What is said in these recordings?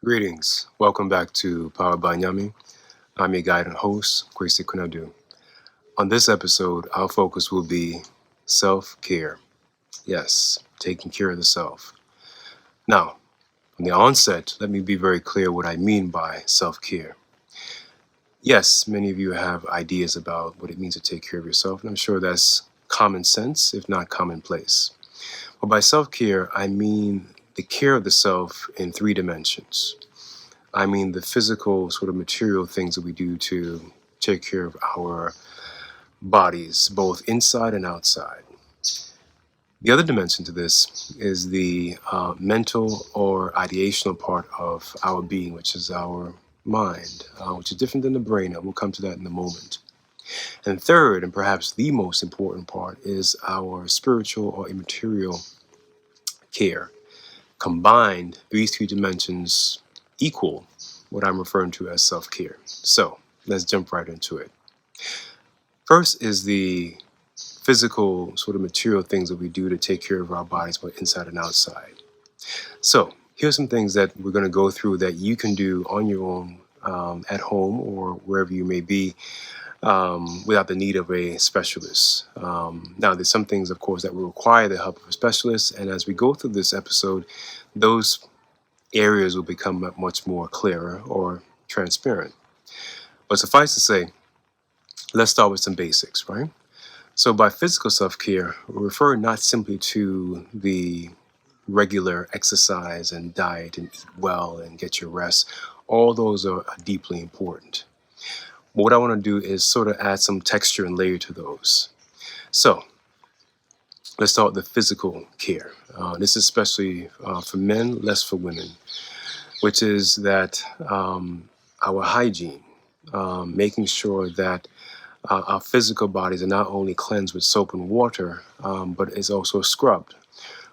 Greetings. Welcome back to Powered by Nyame. I'm your guide and host, Kwesi Kunadu. On this episode, our focus will be self-care. Yes, taking care of the self. Now, from the onset, let me be very clear what I mean by self-care. Yes, many of you have ideas about what it means to take care of yourself, and I'm sure that's common sense, if not commonplace. But by self-care, I mean the care of the self in three dimensions. I mean the physical, sort of material things that we do to take care of our bodies, both inside and outside. The other dimension to this is the mental or ideational part of our being, which is our mind, which is different than the brain, and we'll come to that in a moment. And third, and perhaps the most important part, is our spiritual or immaterial care. Combined, these three dimensions equal what I'm referring to as self-care. So let's jump right into it. First is the physical, sort of material things that we do to take care of our bodies, both inside and outside. So here's some things that we're going to go through that you can do on your own at home or wherever you may be without the need of a specialist. Now, there's some things, of course, that will require the help of a specialist. And as we go through this episode, those areas will become much more clearer or transparent. But suffice to say, let's start with some basics, right? So by physical self-care, we refer not simply to the regular exercise and diet and eat well and get your rest. All those are deeply important. But what I want to do is sort of add some texture and layer to those. So let's start with the physical care. This is especially for men, less for women, which is that our hygiene, making sure that our physical bodies are not only cleansed with soap and water, but is also scrubbed.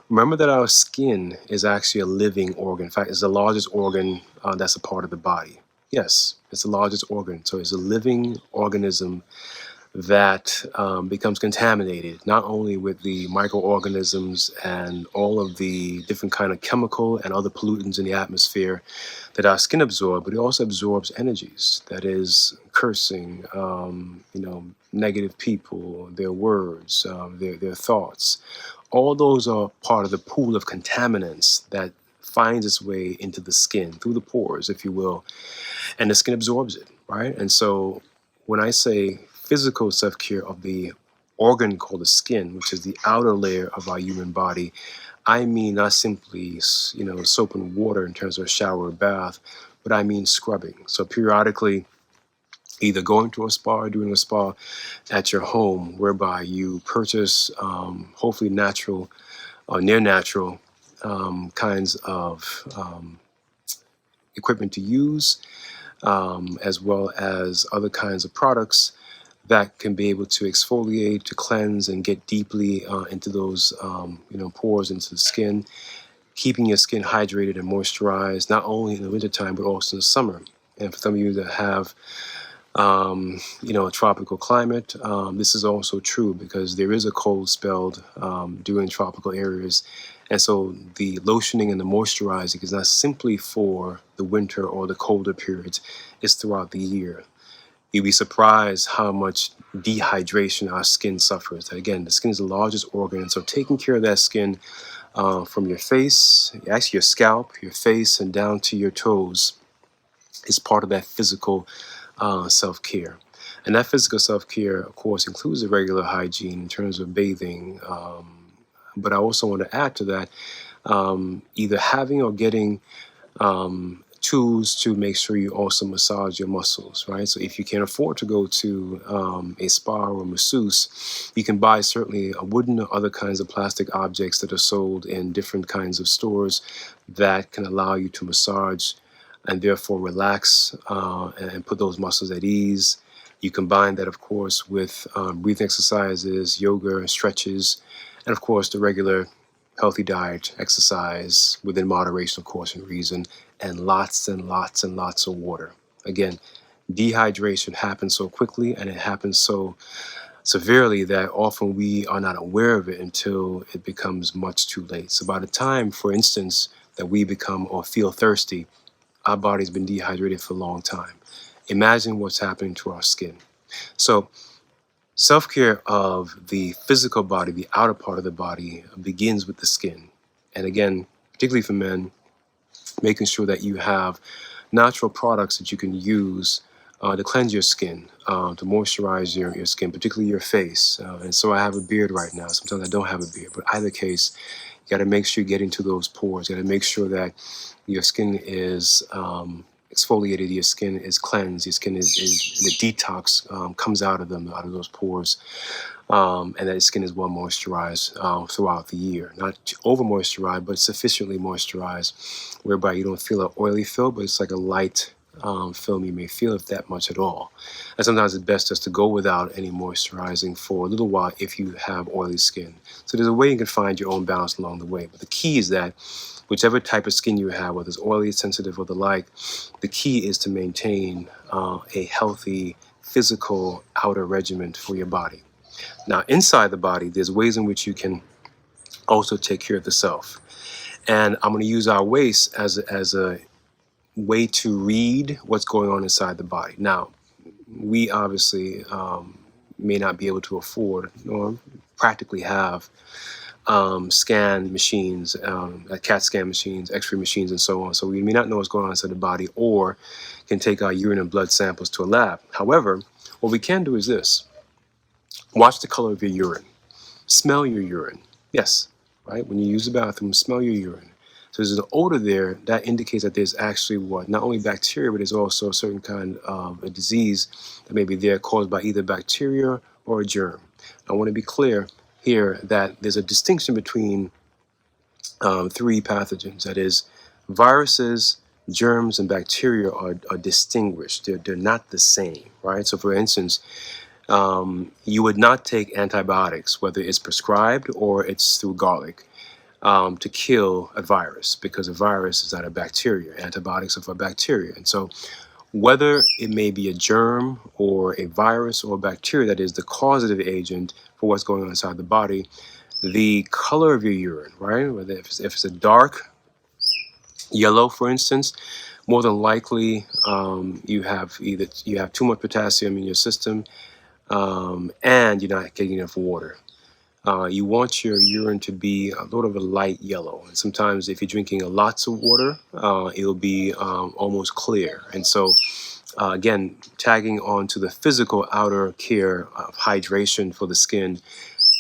Remember that our skin is actually a living organ. In fact, it's the largest organ that's a part of the body. Yes, it's the largest organ. So it's a living organism that becomes contaminated, not only with the microorganisms and all of the different kind of chemical and other pollutants in the atmosphere that our skin absorbs, but it also absorbs energies. That is cursing, negative people, their words, their thoughts. All those are part of the pool of contaminants that finds its way into the skin through the pores, if you will, and the skin absorbs it, right? And so when I say physical self-care of the organ called the skin, which is the outer layer of our human body, I mean not simply, soap and water in terms of a shower or bath, but I mean scrubbing. So periodically, either going to a spa or doing a spa at your home, whereby you purchase hopefully natural or near natural kinds of equipment to use, as well as other kinds of products that can be able to exfoliate, to cleanse, and get deeply into those pores into the skin, keeping your skin hydrated and moisturized, not only in the wintertime, but also in the summer. And for some of you that have a tropical climate, this is also true because there is a cold spell during tropical areas. And so the lotioning and the moisturizing is not simply for the winter or the colder periods, it's throughout the year. You'd be surprised how much dehydration our skin suffers. Again, the skin is the largest organ, so taking care of that skin from your face, actually your scalp, your face, and down to your toes is part of that physical self-care. And that physical self-care, of course, includes the regular hygiene in terms of bathing. But I also want to add to that either having or getting tools to make sure you also massage your muscles, right? So if you can't afford to go to a spa or a masseuse, you can buy certainly a wooden or other kinds of plastic objects that are sold in different kinds of stores that can allow you to massage and therefore relax and put those muscles at ease. You combine that, of course, with breathing exercises, yoga, stretches, and of course the regular healthy diet, exercise within moderation, of course, and reason, and lots and lots and lots of water. Again, dehydration happens so quickly and it happens so severely that often we are not aware of it until it becomes much too late. So by the time, for instance, that we become or feel thirsty, our body's been dehydrated for a long time. Imagine what's happening to our skin. So self-care of the physical body, the outer part of the body, begins with the skin. And again, particularly for men, making sure that you have natural products that you can use to cleanse your skin, to moisturize your skin, particularly your face. And so I have a beard right now. Sometimes I don't have a beard, but either case, you got to make sure you get into those pores. You got to make sure that your skin is exfoliated, your skin is cleansed, your skin is the detox comes out of them, out of those pores, and that your skin is well moisturized throughout the year. Not over moisturized, but sufficiently moisturized, whereby you don't feel an oily feel, but it's like a light film you may feel, if that much at all. And sometimes it's best just to go without any moisturizing for a little while if you have oily skin. So there's a way you can find your own balance along the way. But the key is that whichever type of skin you have, whether it's oily, sensitive, or the like, the key is to maintain a healthy physical outer regimen for your body. Now, inside the body, there's ways in which you can also take care of the self. And I'm going to use our waist as a way to read what's going on inside the body. Now, we obviously may not be able to afford or practically have scan machines, CAT scan machines, X-ray machines, and so on. So we may not know what's going on inside the body, or can take our urine and blood samples to a lab. However, what we can do is this. Watch the color of your urine. Smell your urine. Yes, right? When you use the bathroom, smell your urine. So there's an odor there that indicates that there's actually not only bacteria, but there's also a certain kind of a disease that may be there caused by either bacteria or a germ. I want to be clear here that there's a distinction between three pathogens. That is, viruses, germs, and bacteria are distinguished. They're not the same, right? So for instance, you would not take antibiotics, whether it's prescribed or it's through garlic, to kill a virus, because a virus is not a bacteria. Antibiotics are for bacteria. And so whether it may be a germ or a virus or bacteria that is the causative agent for what's going on inside the body, the color of your urine, right? Whether if it's a dark yellow, for instance, more than likely you have too much potassium in your system, and you're not getting enough water. You want your urine to be a little of a light yellow. And sometimes if you're drinking lots of water, it'll be almost clear. And so, again, tagging on to the physical outer care of hydration for the skin,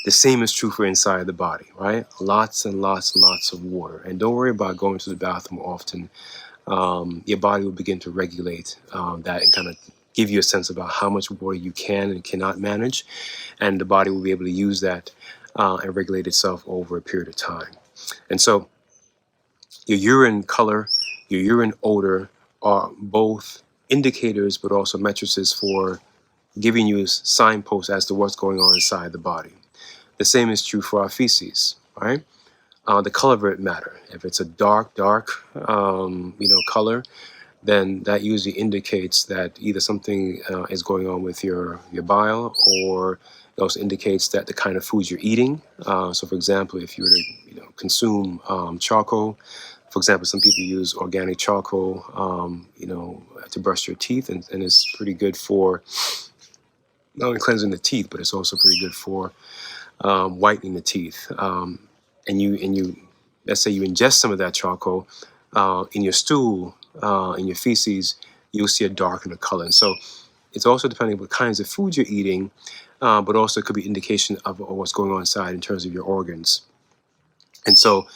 the same is true for inside the body, right? Lots and lots and lots of water. And don't worry about going to the bathroom often. Your body will begin to regulate that and kind of give you a sense about how much water you can and cannot manage. And the body will be able to use that and regulate itself over a period of time. And so your urine color, your urine odor are both indicators, but also matrices for giving you signposts as to what's going on inside the body. The same is true for our feces, right? The color of it matter. If it's a dark, color, then that usually indicates that either something is going on with your bile, or it also indicates that the kind of foods you're eating. So, for example, if you were to consume charcoal, for example, some people use organic charcoal, to brush their teeth, and it's pretty good for not only cleansing the teeth, but it's also pretty good for whitening the teeth. And you, let's say you ingest some of that charcoal in your stool, in your feces, you'll see a darkening color. And so it's also depending on what kinds of food you're eating, but also it could be indication of what's going on inside in terms of your organs. And so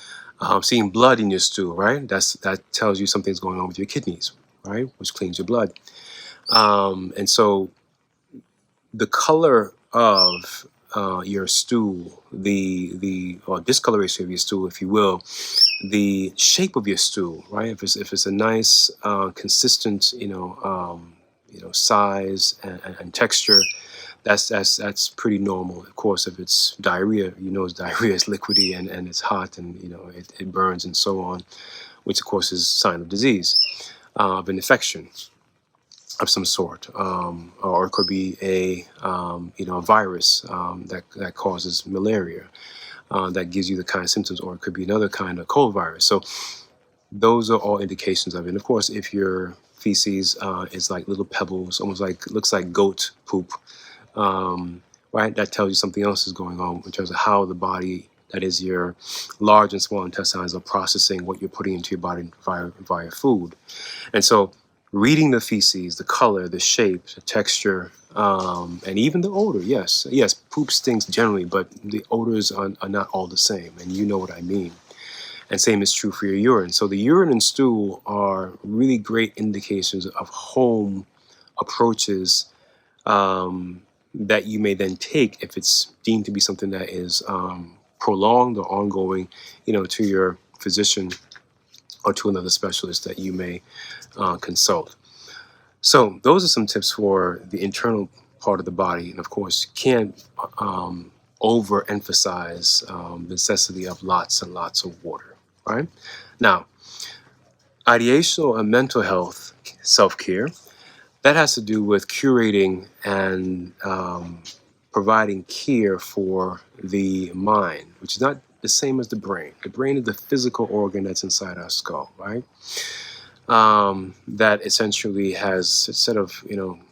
seeing blood in your stool, right? That tells you something's going on with your kidneys, right? Which cleans your blood. And so the color of your stool, or discoloration of your stool, if you will, the shape of your stool, right? If it's a nice, consistent, size and texture, that's pretty normal. Of course, if it's diarrhea, diarrhea is liquidy and it's hot and it burns and so on, which of course is a sign of disease, of an infection of some sort, or it could be a virus that causes malaria, that gives you the kind of symptoms, or it could be another kind of cold virus. So those are all indications of it. And of course, if your feces is like little pebbles, almost like looks like goat poop, right? That tells you something else is going on in terms of how the body, that is your large and small intestines, are processing what you're putting into your body via food. And so reading the feces, the color, the shape, the texture, and even the odor. Yes, poop stinks generally, but the odors are not all the same. And you know what I mean. And same is true for your urine. So the urine and stool are really great indications of home approaches that you may then take if it's deemed to be something that is prolonged or ongoing, to your physician or to another specialist that you may consult. So those are some tips for the internal part of the body. And of course, you can't overemphasize the necessity of lots and lots of water, right? Now, ideational and mental health self-care, that has to do with curating and providing care for the mind, which is not the same as the brain. The brain is the physical organ that's inside our skull, right? That essentially has a set of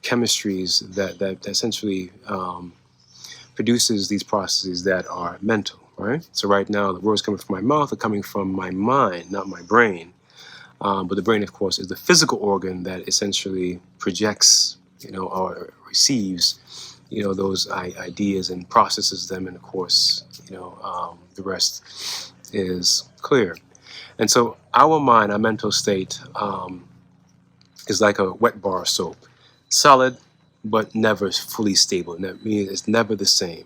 chemistries that essentially produces these processes that are mental, right? So right now, the words coming from my mouth are coming from my mind, not my brain. But the brain, of course, is the physical organ that essentially projects, or receives, those ideas and processes them. And of course, the rest is clear. And so our mind, our mental state, is like a wet bar of soap, solid, but never fully stable. And that means it's never the same.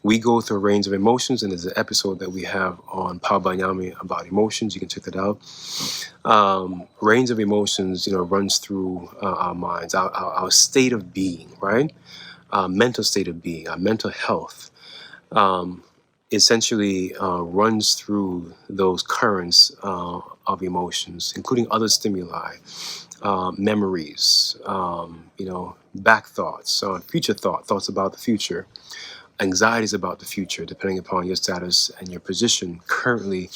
We go through a range of emotions, and there's an episode that we have on Powered by Nyame about emotions. You can check that out. Range of emotions, runs through our minds, our state of being, right? Mental state of being, our mental health, essentially runs through those currents of emotions, including other stimuli, memories, back thoughts, future thoughts about the future, anxieties about the future, depending upon your status and your position currently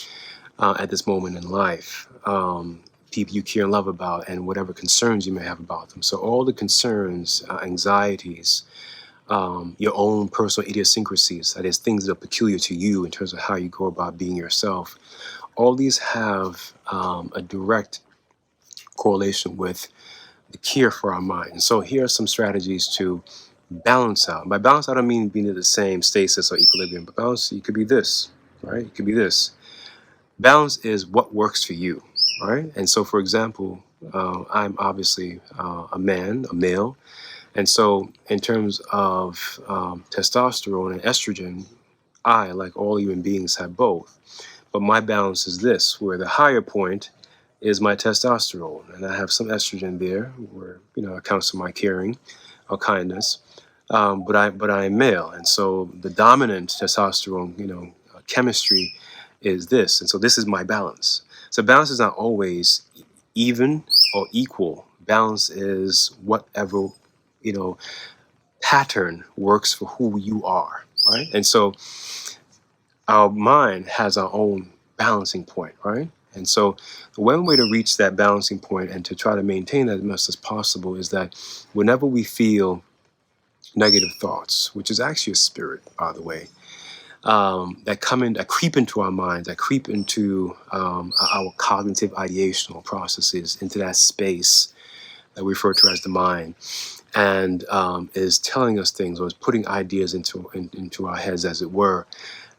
at this moment in life, people you care and love about, and whatever concerns you may have about them. So all the concerns, anxieties, your own personal idiosyncrasies, that is, things that are peculiar to you in terms of how you go about being yourself, all these have a direct correlation with the care for our mind. And so here are some strategies to balance out. By balance, I don't mean being in the same stasis or equilibrium, but balance, it could be this, right? It could be this. Balance is what works for you, right? And so, for example, I'm obviously a male. And so in terms of testosterone and estrogen, I, like all human beings, have both. But my balance is this, where the higher point is my testosterone, and I have some estrogen there, where it counts for my caring or kindness. But I am male, and so the dominant testosterone, chemistry is this, and so this is my balance. So balance is not always even or equal. Balance is whatever pattern works for who you are, right? And so our mind has our own balancing point, right? And so the one way to reach that balancing point and to try to maintain that as much as possible is that whenever we feel negative thoughts, which is actually a spirit, by the way, that creep into our minds, that creep into our cognitive ideational processes, into that space that we refer to as the mind, and is telling us things or is putting ideas into our heads, as it were,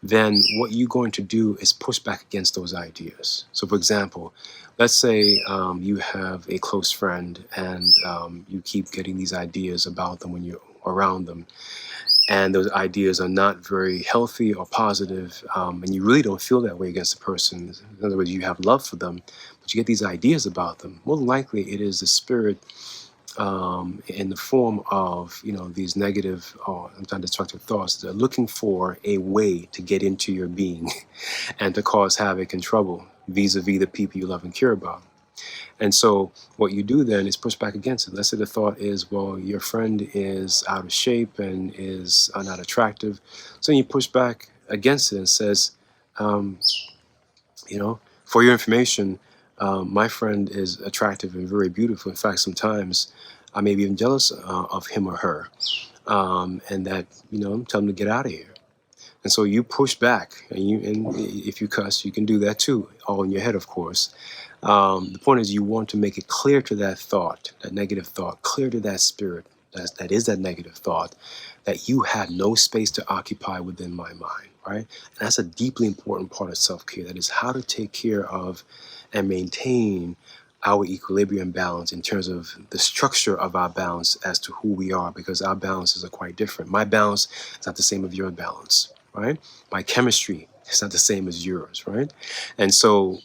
then what you're going to do is push back against those ideas. So, for example, let's say you have a close friend and you keep getting these ideas about them when you're around them, and those ideas are not very healthy or positive, and you really don't feel that way against the person. In other words, you have love for them, but you get these ideas about them. More than likely, it is the spirit in the form of these negative or sometimes destructive thoughts that are looking for a way to get into your being and to cause havoc and trouble vis-a-vis the people you love and care about. And so what you do then is push back against it. Let's say the thought is, well, your friend is out of shape and is not attractive. So you push back against it and says, for your information, My friend is attractive and very beautiful. In fact, sometimes I may be even jealous of him or her, and that tell them to get out of here. And so you push back, and if you cuss, you can do that too, all in your head, of course. The point is, you want to make it clear to that thought, that negative thought, clear to that spirit that is that negative thought, that you have no space to occupy within my mind, right? And that's a deeply important part of self-care. That is how to take care of and maintain our equilibrium balance in terms of the structure of our balance as to who we are, because our balances are quite different. My balance is not the same as your balance, right? My chemistry is not the same as yours, right? And so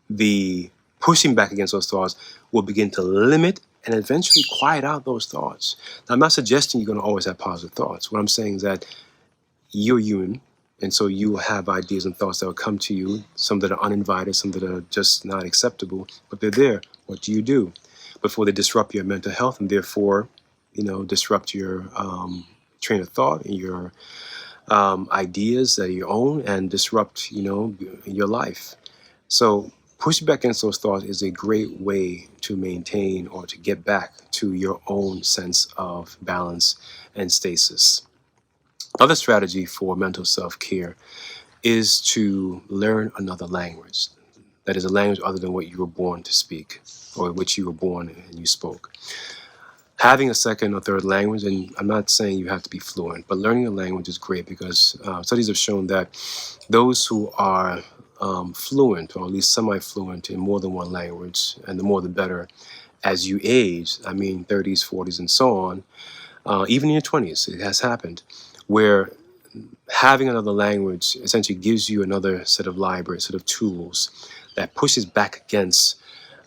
the pushing back against those thoughts will begin to limit and eventually quiet out those thoughts. Now, I'm not suggesting you're going to always have positive thoughts. What I'm saying is that you're human, and so you will have ideas and thoughts that will come to you, some that are uninvited, some that are just not acceptable, but they're there. What do you do before they disrupt your mental health and therefore, disrupt your train of thought and your ideas that are your own and disrupt, your life? So pushing back against those thoughts is a great way to maintain or to get back to your own sense of balance and stasis. Another strategy for mental self-care is to learn another language. That is a language other than what you were born to speak or which you were born and you spoke. Having a second or third language, and I'm not saying you have to be fluent, but learning a language is great because studies have shown that those who are fluent or at least semi-fluent in more than one language, and the more the better, as you age, I mean 30s, 40s, and so on, even in your 20s, it has happened, where having another language essentially gives you another set of library, set of tools that pushes back against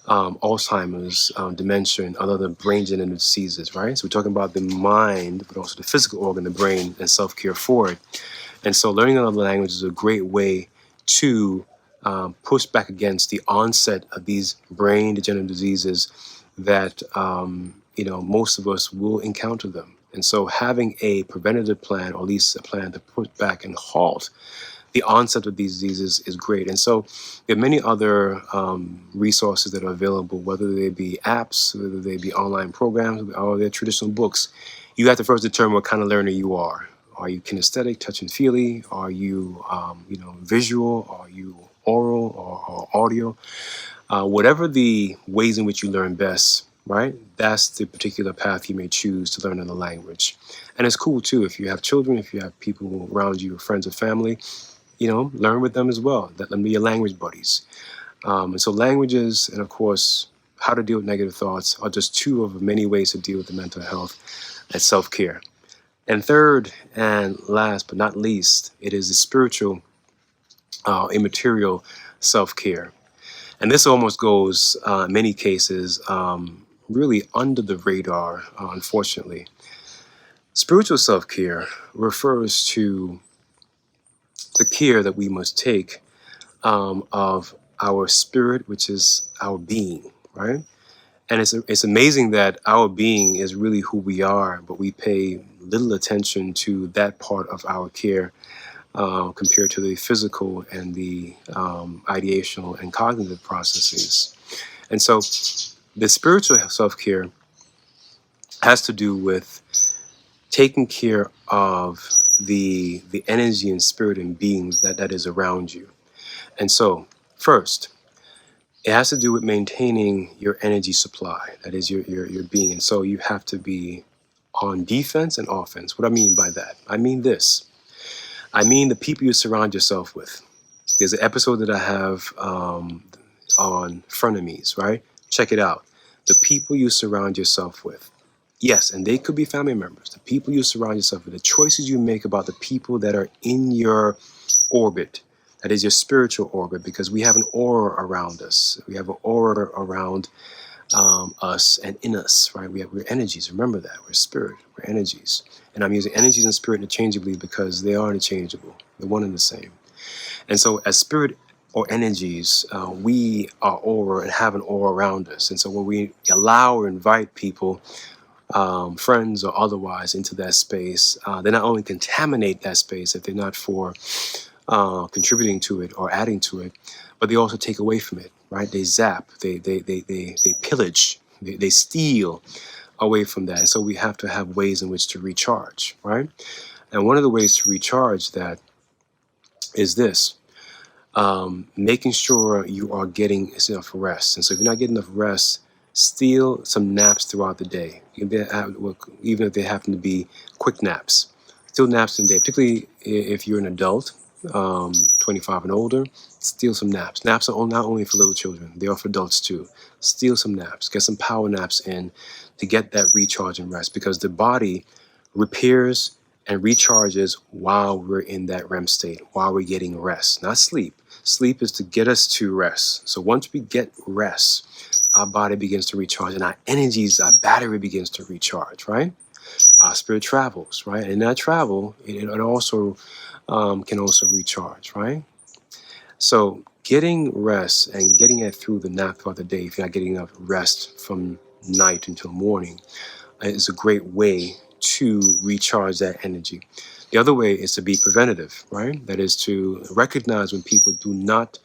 Alzheimer's, dementia, and other brain-degenerative diseases, right? So we're talking about the mind, but also the physical organ, the brain, and self-care for it. And so learning another language is a great way to push back against the onset of these brain-degenerative diseases that, most of us will encounter them. And so having a preventative plan, or at least a plan to push back and halt the onset of these diseases, is great. And so there are many other resources that are available, whether they be apps, whether they be online programs, or they're traditional books. You have to first determine what kind of learner you are. Are you kinesthetic, touch and feely? Are you, visual? Are you oral or audio? Whatever the ways in which you learn best, right? That's the particular path you may choose to learn another language. And it's cool too if you have children, if you have people around you, friends or family, learn with them as well. Let them be your language buddies. And so languages and, of course, how to deal with negative thoughts are just two of many ways to deal with the mental health and self-care. And third and last but not least, it is the spiritual, immaterial self-care. And this almost goes, in many cases, really under the radar, unfortunately. Spiritual self-care refers to the care that we must take of our spirit, which is our being, right? And it's amazing that our being is really who we are, but we pay little attention to that part of our care compared to the physical and the ideational and cognitive processes. And so the spiritual self-care has to do with taking care of the energy and spirit and being that is around you. And so first, it has to do with maintaining your energy supply, that is your being. And so you have to be on defense and offense. What I mean by that, I mean this. I mean the people you surround yourself with. There's an episode that I have on frenemies, right? Check it out. The people you surround yourself with. Yes, and they could be family members. The people you surround yourself with, the choices you make about the people that are in your orbit, that is your spiritual orbit, because we have an aura around us. We have an aura around us and in us, right? We're energies. Remember that. We're spirit. We're energies. And I'm using energies and spirit interchangeably because they are interchangeable. They're one and the same. And so as spirit or energies, we are aura and have an aura around us. And so when we allow or invite people, friends or otherwise, into that space, they not only contaminate that space if they're not for contributing to it or adding to it, but they also take away from it. right? They zap, they pillage, they steal away from that. And so we have to have ways in which to recharge, right? And one of the ways to recharge that is this. Making sure you are getting enough rest. And so if you're not getting enough rest, steal some naps throughout the day, even if they happen to be quick naps. Steal naps in the day, particularly if you're an adult, 25 and older. Steal some naps. Naps are not only for little children, they are for adults too. Steal some naps. Get some power naps in to get that recharge and rest, because the body repairs and recharges while we're in that REM state, while we're getting rest, not sleep. Sleep is to get us to rest. So once we get rest, our body begins to recharge and our energies, our battery begins to recharge, right? Our spirit travels, right? And that travel, it also can also recharge, right? So getting rest and getting it through the nap throughout the day, if you're not getting enough rest from night until morning, is a great way to recharge that energy. The other way is to be preventative, right? That is to recognize when people do not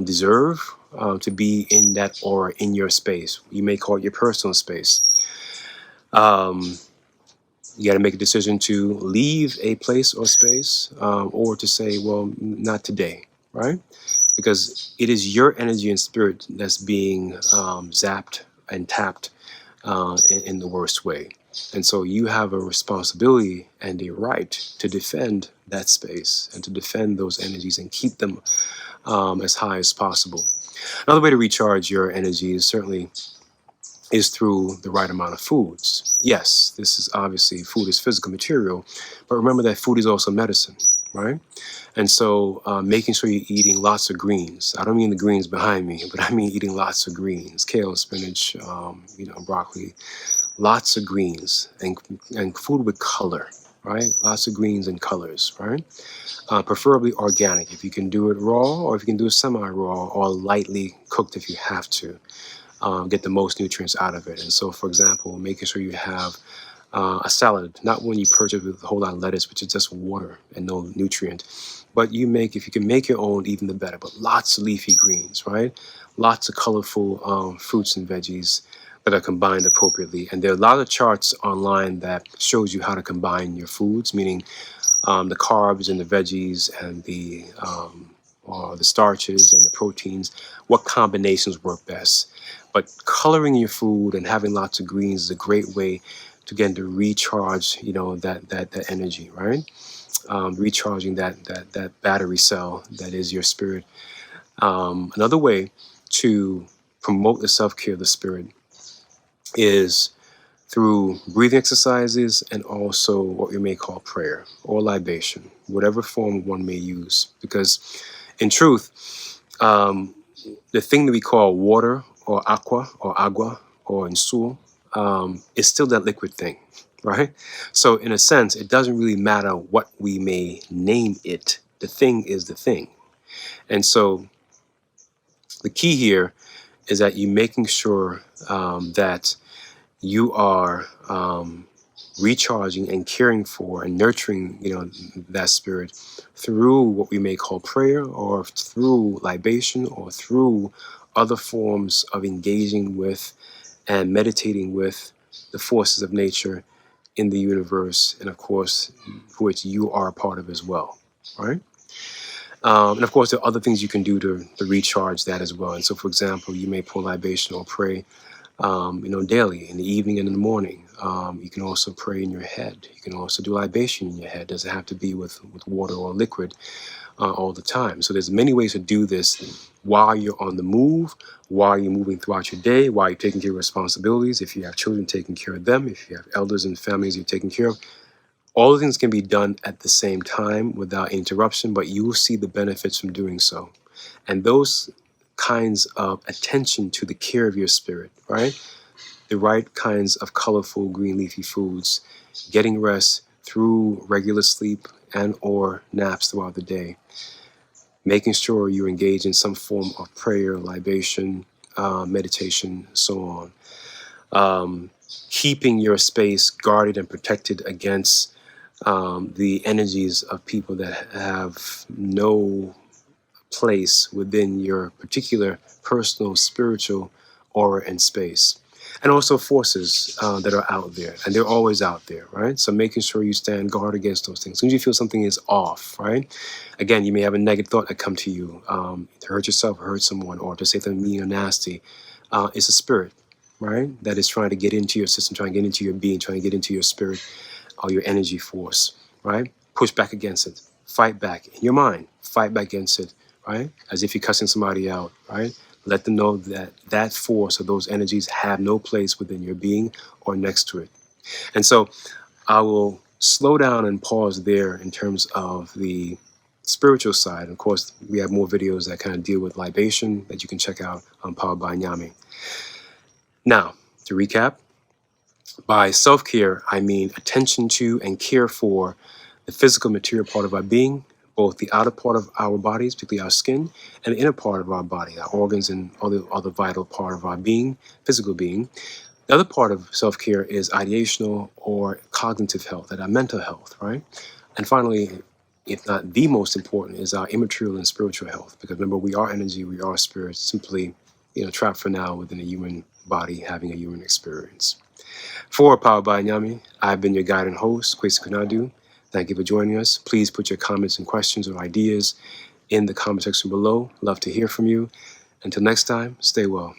deserve to be in that aura in your space. You may call it your personal space. You got to make a decision to leave a place or space, or to say, well, not today, right? Because it is your energy and spirit that's being zapped and tapped in the worst way. And so you have a responsibility and a right to defend that space and to defend those energies and keep them as high as possible. Another way to recharge your energy is through the right amount of foods. Yes, this is obviously, food is physical material, but remember that food is also medicine, right? And so making sure you're eating lots of greens. I don't mean the greens behind me, but I mean eating lots of greens, kale, spinach, broccoli, lots of greens and food with color, right? Lots of greens and colors, right? Preferably organic if you can do it raw, or if you can do it semi-raw or lightly cooked if you have to. Get the most nutrients out of it. And so, for example, making sure you have a salad, not one you purchase with a whole lot of lettuce, which is just water and no nutrient. But if you can make your own, even the better. But lots of leafy greens, right? Lots of colorful fruits and veggies that are combined appropriately. And there are a lot of charts online that shows you how to combine your foods, meaning the carbs and the veggies and the starches and the proteins, what combinations work best. But coloring your food and having lots of greens is a great way to get to recharge, that energy, right? Recharging that battery cell that is your spirit. Another way to promote the self-care of the spirit is through breathing exercises and also what we may call prayer or libation, whatever form one may use. Because in truth, the thing that we call water or agua or insul is still that liquid thing, right? So in a sense, it doesn't really matter what we may name it. The thing is the thing. And so the key here is that you're making sure that you are recharging and caring for and nurturing, that spirit through what we may call prayer, or through libation, or through other forms of engaging with and meditating with the forces of nature in the universe, and of course, which you are a part of as well, right? And of course, there are other things you can do to recharge that as well. And so, for example, you may pour libation or pray daily, in the evening and in the morning. You can also pray in your head. You can also do libation in your head. It doesn't have to be with water or liquid all the time. So there's many ways to do this while you're on the move, while you're moving throughout your day, while you're taking care of responsibilities. If you have children, taking care of them. If you have elders and families you're taking care of. All the things can be done at the same time without interruption, but you will see the benefits from doing so. And those kinds of attention to the care of your spirit, right? The right kinds of colorful green leafy foods, getting rest through regular sleep and or naps throughout the day, making sure you engage in some form of prayer, libation, meditation, so on. Keeping your space guarded and protected against the energies of people that have no place within your particular personal spiritual aura and space. And also forces that are out there, and they're always out there, right? So making sure you stand guard against those things. As soon as you feel something is off, right? Again, you may have a negative thought that come to you to hurt yourself or hurt someone, or to say something mean or nasty. It's a spirit, right? That is trying to get into your system, trying to get into your being, trying to get into your spirit or your energy force, right? Push back against it. Fight back in your mind. Fight back against it, right? As if you're cussing somebody out, right? Let them know that that force or those energies have no place within your being or next to it. And so I will slow down and pause there in terms of the spiritual side. Of course, we have more videos that kind of deal with libation that you can check out on Powered by Nyame. Now, to recap, by self-care, I mean attention to and care for the physical material part of our being, both the outer part of our bodies, particularly our skin, and the inner part of our body, our organs and all the other vital part of our being, physical being. The other part of self-care is ideational or cognitive health, that our mental health, right? And finally, if not the most important, is our immaterial and spiritual health. Because remember, we are energy, we are spirit, simply, trapped for now within a human body, having a human experience. For Powered by Nyame, I've been your guide and host, Kwesi Kunadu. Thank you for joining us. Please put your comments and questions or ideas in the comment section below. Love to hear from you. Until next time, stay well.